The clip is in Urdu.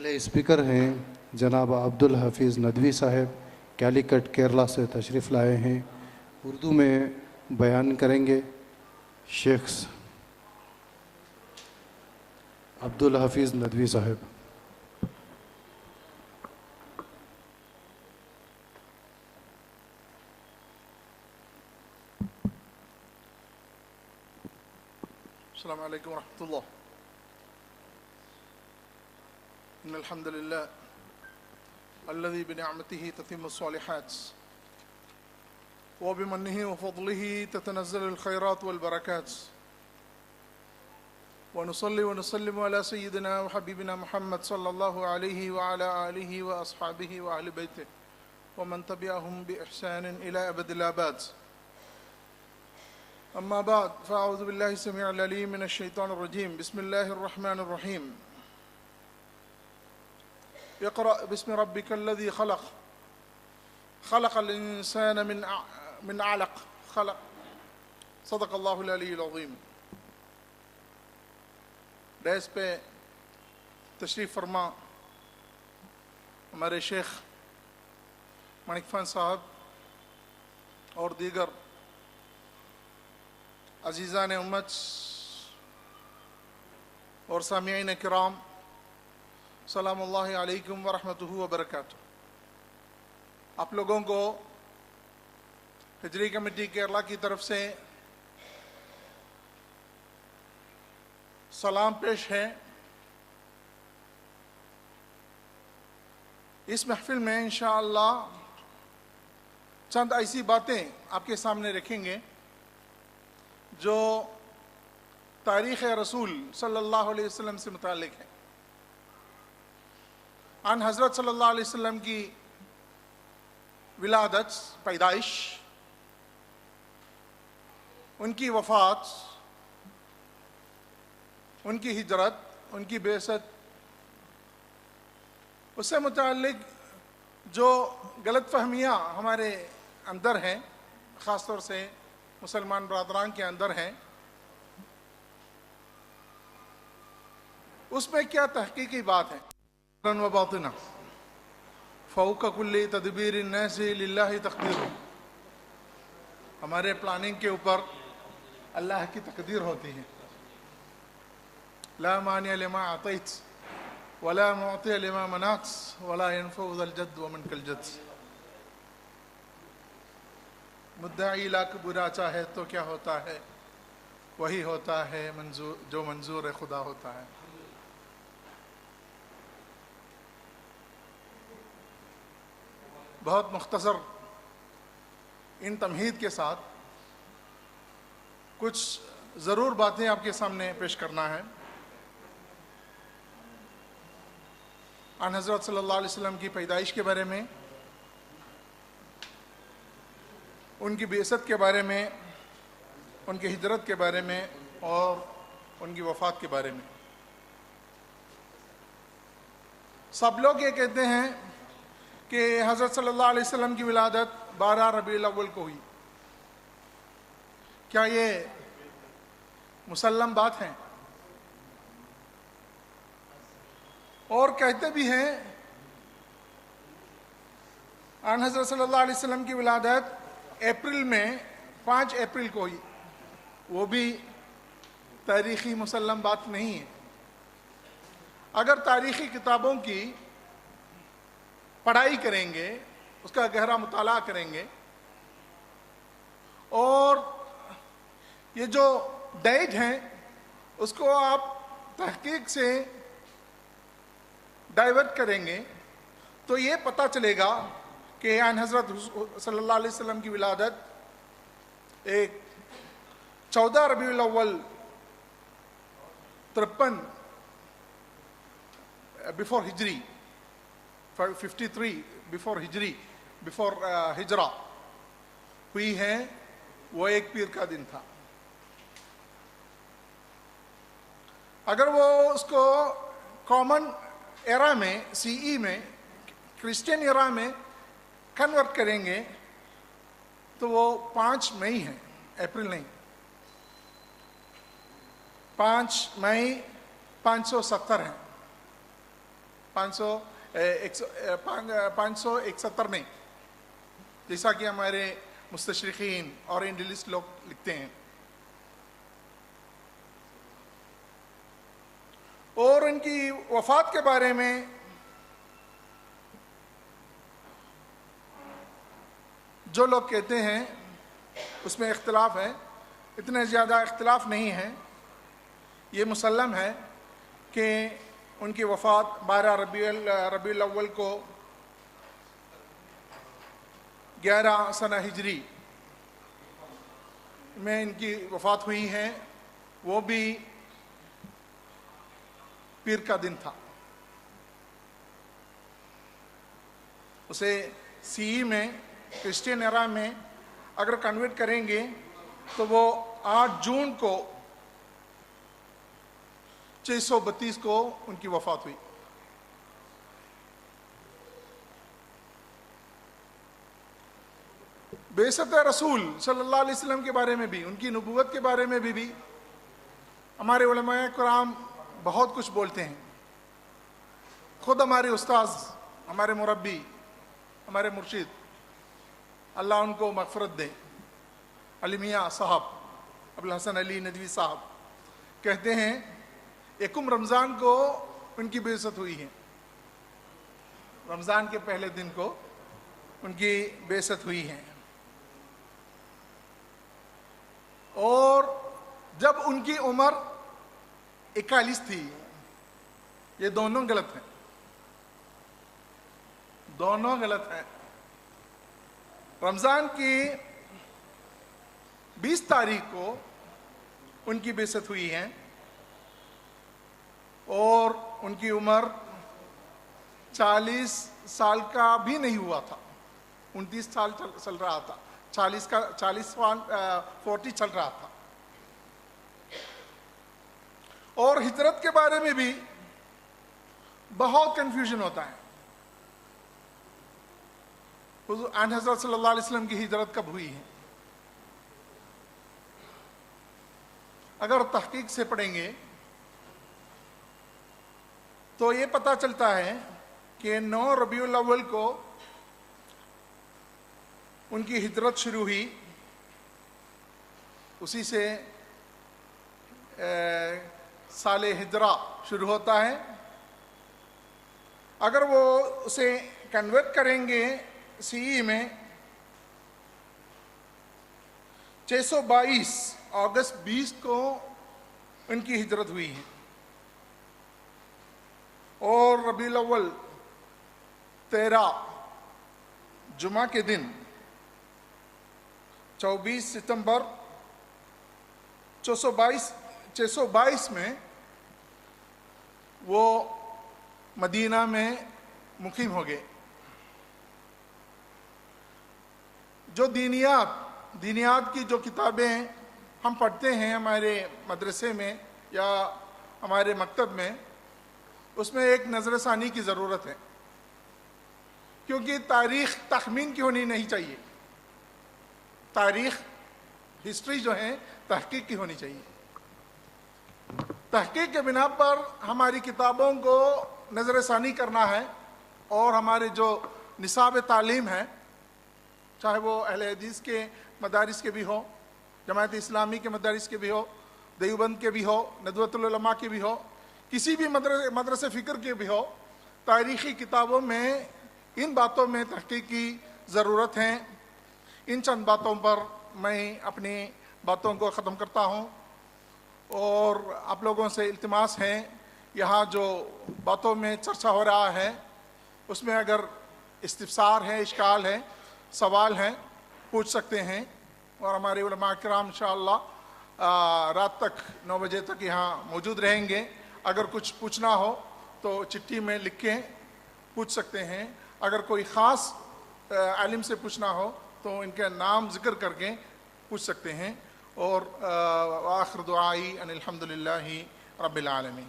اگلے اسپیکر ہیں جناب عبدالحفیظ ندوی صاحب، کیلیکٹ کیرلا سے تشریف لائے ہیں، اردو میں بیان کریں گے۔ شیخ عبدالحفیظ ندوی صاحب۔ السلام علیکم ورحمۃ اللہ۔ ان الحمد للہ الذي بنعمته تتم الصالحات وبمنه وفضله تتنزل الخيرات والبركات، ونصلي ونسلم على سيدنا وحبيبنا محمد صلى الله عليه وعلى آله وأصحابه وأهل بيته ومن تبعهم بإحسان إلى أبد الآباد. أما بعد، فأعوذ بالله السميع العليم من الشيطان الرجيم. بسم الله الرحمن الرحيم. اقرأ باسم ربك الذي خلق، خلق الإنسان من علق، صدق الله العلي العظيم. ڈیس پہ تشریف فرما ہمارے شیخ مانک فن صاحب اور دیگر عزیزان امت اور سامعین کرام، سلام اللہ علیکم ورحمتہ وبرکاتہ۔ آپ لوگوں کو ہجری کمیٹی کیرلا کی طرف سے سلام پیش ہے۔ اس محفل میں انشاءاللہ چند ایسی باتیں آپ کے سامنے رکھیں گے جو تاریخ رسول صلی اللہ علیہ وسلم سے متعلق ہے۔ آن حضرت صلی اللہ علیہ وسلم کی ولادت، پیدائش، ان کی وفات، ان کی ہجرت، ان کی بعثت، اس سے متعلق جو غلط فہمیاں ہمارے اندر ہیں، خاص طور سے مسلمان برادران کے اندر ہیں، اس میں کیا تحقیقی بات ہے؟ و باطنہ فوق کل تدبیر الناس للہ تقدیر، ہمارے پلاننگ کے اوپر اللہ کی تقدیر ہوتی ہے۔ لا مانع لما اعطیت ولا معطی لما منعت ولا ينفع ذا الجد ومنک الجد۔ مدعی لاکھ برا چاہے تو کیا ہوتا ہے؟ وہی ہوتا ہے جو منظور خدا ہوتا ہے۔ بہت مختصر ان تمہید کے ساتھ کچھ ضرور باتیں آپ کے سامنے پیش کرنا ہے۔ آن حضرت صلی اللہ علیہ وسلم کی پیدائش کے بارے میں، ان کی بعثت کے بارے میں، ان کی ہجرت کے بارے میں اور ان کی وفات کے بارے میں۔ سب لوگ یہ کہتے ہیں کہ حضرت صلی اللہ علیہ وسلم کی ولادت 12 ربیع الاول کو ہوئی۔ کیا یہ مسلم بات ہے؟ اور کہتے بھی ہیں آن حضرت صلی اللہ علیہ وسلم کی ولادت اپریل میں 5 اپریل کو ہوئی۔ وہ بھی تاریخی مسلم بات نہیں ہے۔ اگر تاریخی کتابوں کی پڑھائی کریں گے، اس کا گہرا مطالعہ کریں گے، اور یہ جو ڈیٹ ہیں اس کو آپ تحقیق سے ڈائیورٹ کریں گے تو یہ پتہ چلے گا کہ آن حضرت صلی اللہ علیہ وسلم کی ولادت ایک 14 ربیع الاول 53 بفور ہجری، 53 بفور ہجری، بفور ہجرہ ہوئی ہے۔ وہ ایک پیر کا دن تھا۔ اگر وہ اس کو کامن ایرا میں، سی ای میں، کرسچین ایرا میں کنورٹ کریں گے تو وہ 5 مئی ہے، اپریل نہیں۔ 5 مئی 570 ہے۔ 571 میں، جیسا کہ ہمارے مستشرقین اور انڈیلسٹ لوگ لکھتے ہیں. اور ان کی وفات کے بارے میں جو لوگ کہتے ہیں اس میں اختلاف ہے. اتنے زیادہ اختلاف نہیں ہے. یہ مسلم ہے کہ ان کی وفات 12 ربیع الاول کو 11 سنہ ہجری میں ان کی وفات ہوئی ہے. وہ بھی پیر کا دن تھا. اسے سی میں کرسچین ایرا میں اگر کنورٹ کریں گے تو وہ 8 جون کو 632 کو ان کی وفات ہوئی. بعثت رسول صلی اللہ علیہ وسلم کے بارے میں بھی، ان کی نبوت کے بارے میں بھی ہمارے علماء کرام بہت کچھ بولتے ہیں. خود ہمارے استاذ، ہمارے مربی، ہمارے مرشد، اللہ ان کو مغفرت دے، علی میاں صاحب، ابوالحسن علی ندوی صاحب کہتے ہیں 1 رمضان کو ان کی بعثت ہوئی ہے. رمضان کے پہلے دن کو ان کی بعثت ہوئی ہے. اور جب ان کی عمر 41 تھی. یہ دونوں غلط ہیں، دونوں غلط ہیں. رمضان کی 20 تاریخ کو ان کی بعثت ہوئی ہے اور ان کی عمر 40 سال کا بھی نہیں ہوا تھا. 29 سال چل رہا تھا. 40 چل رہا تھا. اور ہجرت کے بارے میں بھی بہت کنفیوژن ہوتا ہے. حضرت صلی اللہ علیہ وسلم کی ہجرت کب ہوئی ہے؟ اگر تحقیق سے پڑھیں گے تو یہ پتہ چلتا ہے کہ 9 ربیع الاول کو ان کی ہجرت شروع ہوئی. اسی سے سال ہجرہ شروع ہوتا ہے. اگر وہ اسے کنورٹ کریں گے سی میں 622 اگست 20 کو ان کی ہجرت ہوئی ہے. اور ربیع الاول 13 جمعہ کے دن 24 ستمبر 622 میں وہ مدینہ میں مقیم ہو گئے. جو دینیات کی جو کتابیں ہم پڑھتے ہیں ہمارے مدرسے میں یا ہمارے مکتب میں، اس میں ایک نظر ثانی کی ضرورت ہے. کیونکہ تاریخ تخمین کی ہونی نہیں چاہیے. تاریخ، ہسٹری جو ہے تحقیق کی ہونی چاہیے. تحقیق کے بنا پر ہماری کتابوں کو نظر ثانی کرنا ہے. اور ہمارے جو نصاب تعلیم ہے، چاہے وہ اہل حدیث کے مدارس کے بھی ہو، جماعت اسلامی کے مدارس کے بھی ہو، دیوبند کے بھی ہو، ندوۃ العلماء کے بھی ہو، کسی بھی مدرسہ فکر کے بھی ہو، تاریخی کتابوں میں ان باتوں میں تحقیق کی ضرورت ہے. ان چند باتوں پر میں اپنی باتوں کو ختم کرتا ہوں. اور آپ لوگوں سے التماس ہے، یہاں جو باتوں میں چرچا ہو رہا ہے اس میں اگر استفسار ہے، اشکال ہے، سوال ہیں، پوچھ سکتے ہیں. اور ہمارے علماء کرام انشاءاللہ رات تک 9 بجے تک یہاں موجود رہیں گے. اگر کچھ پوچھنا ہو تو چٹھی میں لکھ کے پوچھ سکتے ہیں. اگر کوئی خاص عالم سے پوچھنا ہو تو ان کا نام ذکر کر کے پوچھ سکتے ہیں. اور آخر دعائی ان الحمدللہ رب العالمین.